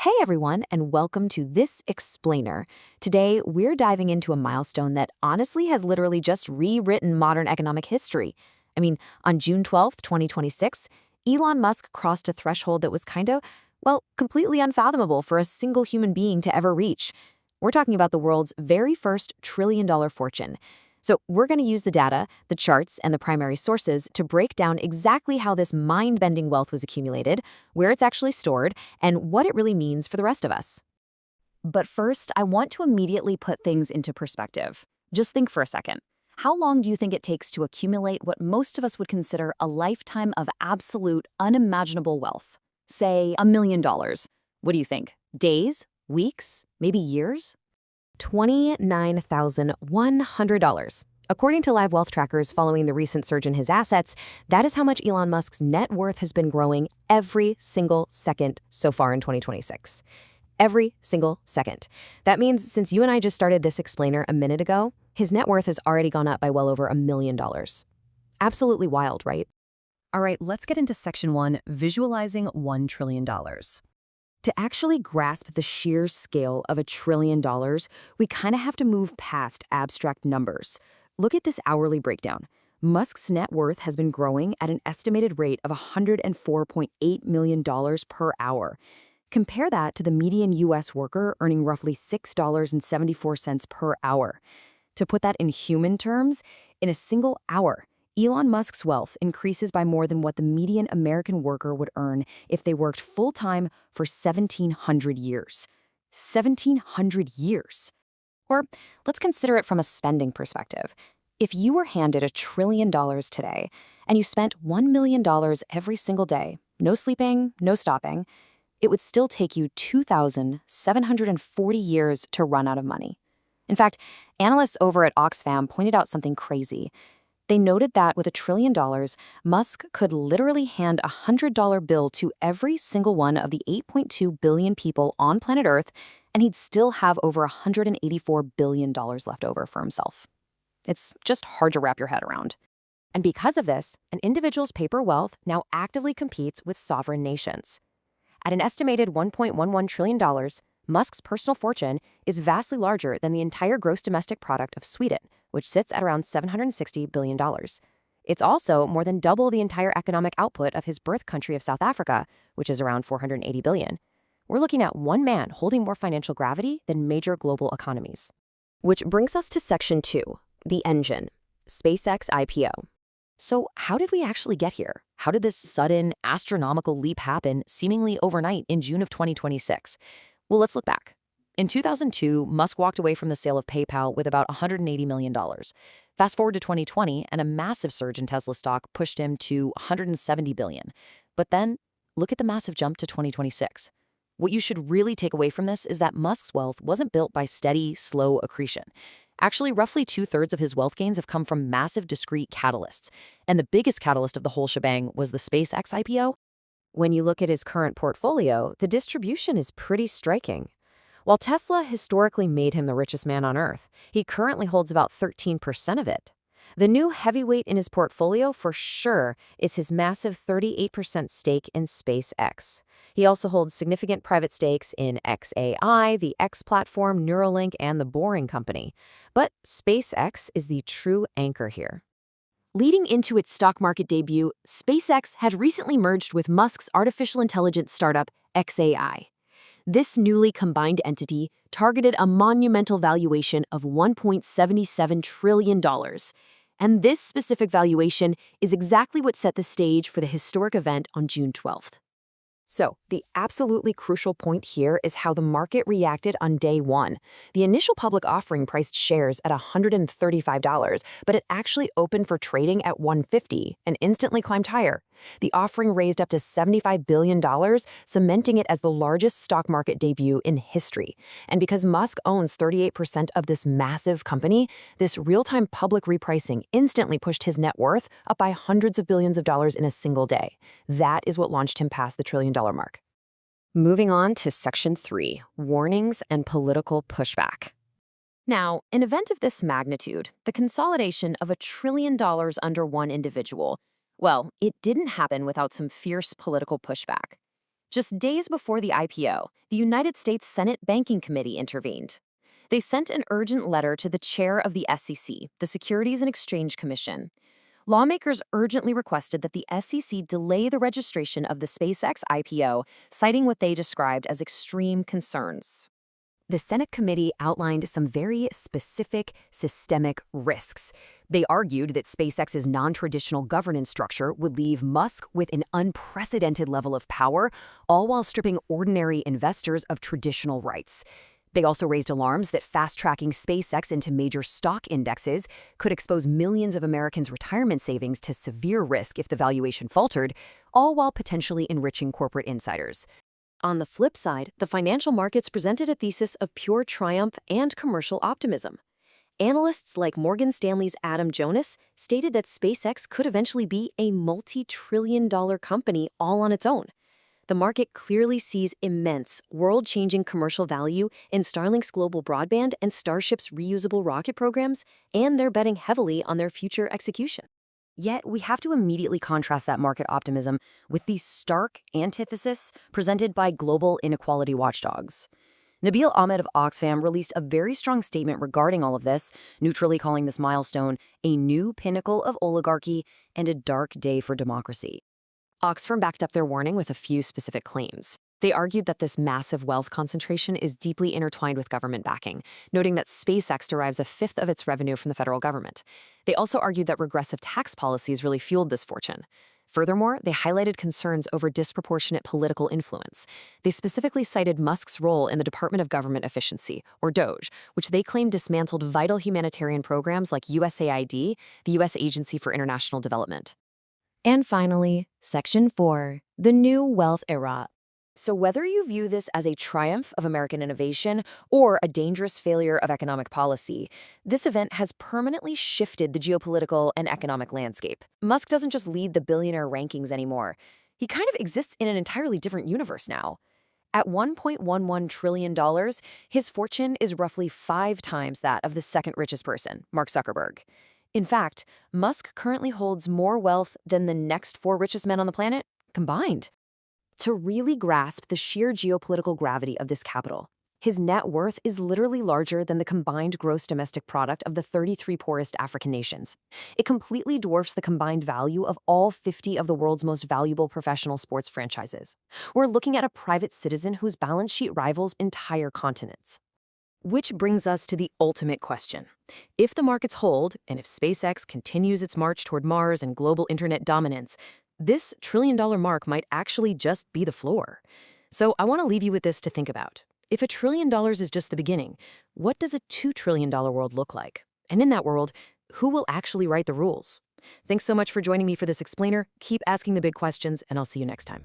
Hey everyone, and welcome to this explainer. Today, we're diving into a milestone that honestly has literally just rewritten modern economic history. On June 12th, 2026, Elon Musk crossed a threshold that was completely unfathomable for a single human being to ever reach. We're talking about the world's very first trillion-dollar fortune. So we're going to use the data, the charts, and the primary sources to break down exactly how this mind-bending wealth was accumulated, where it's actually stored, and what it really means for the rest of us. But first, I want to immediately put things into perspective. Just think for a second. How long do you think it takes to accumulate what most of us would consider a lifetime of absolute, unimaginable wealth? Say, $1 million. What do you think? Days? Weeks? Maybe years? $29,100. According to live wealth trackers following the recent surge in his assets, that is how much Elon Musk's net worth has been growing every single second so far in 2026. Every single second. That means since you and I just started this explainer a minute ago, his net worth has already gone up by well over $1 million. Absolutely wild, right? All right, let's get into section 1, visualizing $1 trillion. To actually grasp the sheer scale of $1 trillion, we kind of have to move past abstract numbers. Look at this hourly breakdown. Musk's net worth has been growing at an estimated rate of $104.8 million per hour. Compare that to the median U.S. worker earning roughly $6.74 per hour. To put that in human terms, in a single hour, Elon Musk's wealth increases by more than what the median American worker would earn if they worked full-time for 1,700 years. 1,700 years. Or let's consider it from a spending perspective. If you were handed $1 trillion today and you spent $1 million every single day, no sleeping, no stopping, it would still take you 2,740 years to run out of money. In fact, analysts over at Oxfam pointed out something crazy. They noted that with $1 trillion, Musk could literally hand a $100 bill to every single one of the 8.2 billion people on planet Earth, and he'd still have over $184 billion left over for himself. It's just hard to wrap your head around. And because of this, an individual's paper wealth now actively competes with sovereign nations. At an estimated $1.11 trillion, Musk's personal fortune is vastly larger than the entire gross domestic product of Sweden, which sits at around $760 billion. It's also more than double the entire economic output of his birth country of South Africa, which is around $480 billion. We're looking at one man holding more financial gravity than major global economies. Which brings us to section 2, the engine, SpaceX IPO. So how did we actually get here? How did this sudden, astronomical leap happen seemingly overnight in June of 2026? Well, let's look back. In 2002, Musk walked away from the sale of PayPal with about $180 million. Fast forward to 2020, and a massive surge in Tesla stock pushed him to $170 billion. But then, look at the massive jump to 2026. What you should really take away from this is that Musk's wealth wasn't built by steady, slow accretion. Actually, roughly 2/3 of his wealth gains have come from massive, discrete catalysts. And the biggest catalyst of the whole shebang was the SpaceX IPO. When you look at his current portfolio, the distribution is pretty striking. While Tesla historically made him the richest man on Earth, he currently holds about 13% of it. The new heavyweight in his portfolio for sure is his massive 38% stake in SpaceX. He also holds significant private stakes in xAI, the X platform, Neuralink, and the Boring Company. But SpaceX is the true anchor here. Leading into its stock market debut, SpaceX had recently merged with Musk's artificial intelligence startup, xAI. This newly combined entity targeted a monumental valuation of $1.77 trillion. And this specific valuation is exactly what set the stage for the historic event on June 12th. So, the absolutely crucial point here is how the market reacted on day one. The initial public offering priced shares at $135, but it actually opened for trading at $150 and instantly climbed higher. The offering raised up to $75 billion, cementing it as the largest stock market debut in history. And because Musk owns 38% of this massive company, this real-time public repricing instantly pushed his net worth up by hundreds of billions of dollars in a single day. That is what launched him past the $1 trillion mark. Moving on to Section 3, Warnings and Political Pushback. Now, an event of this magnitude, the consolidation of $1 trillion under one individual, well, it didn't happen without some fierce political pushback. Just days before the IPO, the United States Senate Banking Committee intervened. They sent an urgent letter to the chair of the SEC, the Securities and Exchange Commission. Lawmakers urgently requested that the SEC delay the registration of the SpaceX IPO, citing what they described as extreme concerns. The Senate committee outlined some very specific systemic risks. They argued that SpaceX's non-traditional governance structure would leave Musk with an unprecedented level of power, all while stripping ordinary investors of traditional rights. They also raised alarms that fast-tracking SpaceX into major stock indexes could expose millions of Americans' retirement savings to severe risk if the valuation faltered, all while potentially enriching corporate insiders. On the flip side, the financial markets presented a thesis of pure triumph and commercial optimism. Analysts like Morgan Stanley's Adam Jonas stated that SpaceX could eventually be a multi-trillion-dollar company all on its own. The market clearly sees immense, world-changing commercial value in Starlink's global broadband and Starship's reusable rocket programs, and they're betting heavily on their future execution. Yet, we have to immediately contrast that market optimism with the stark antithesis presented by global inequality watchdogs. Nabil Ahmed of Oxfam released a very strong statement regarding all of this, neutrally calling this milestone a new pinnacle of oligarchy and a dark day for democracy. Oxfam backed up their warning with a few specific claims. They argued that this massive wealth concentration is deeply intertwined with government backing, noting that SpaceX derives a fifth of its revenue from the federal government. They also argued that regressive tax policies really fueled this fortune. Furthermore, they highlighted concerns over disproportionate political influence. They specifically cited Musk's role in the Department of Government Efficiency, or DOGE, which they claimed dismantled vital humanitarian programs like USAID, the U.S. Agency for International Development. And finally, Section 4, the New Wealth Era. So whether you view this as a triumph of American innovation or a dangerous failure of economic policy, this event has permanently shifted the geopolitical and economic landscape. Musk doesn't just lead the billionaire rankings anymore. He kind of exists in an entirely different universe now. At $1.11 trillion, his fortune is roughly 5 times that of the second richest person, Mark Zuckerberg. In fact, Musk currently holds more wealth than the next 4 richest men on the planet combined. To really grasp the sheer geopolitical gravity of this capital, his net worth is literally larger than the combined gross domestic product of the 33 poorest African nations. It completely dwarfs the combined value of all 50 of the world's most valuable professional sports franchises. We're looking at a private citizen whose balance sheet rivals entire continents. Which brings us to the ultimate question. If the markets hold, and if SpaceX continues its march toward Mars and global internet dominance, this trillion-dollar mark might actually just be the floor. So I want to leave you with this to think about. If $1 trillion is just the beginning, what does a $2 trillion world look like? And in that world, who will actually write the rules? Thanks so much for joining me for this explainer. Keep asking the big questions, and I'll see you next time.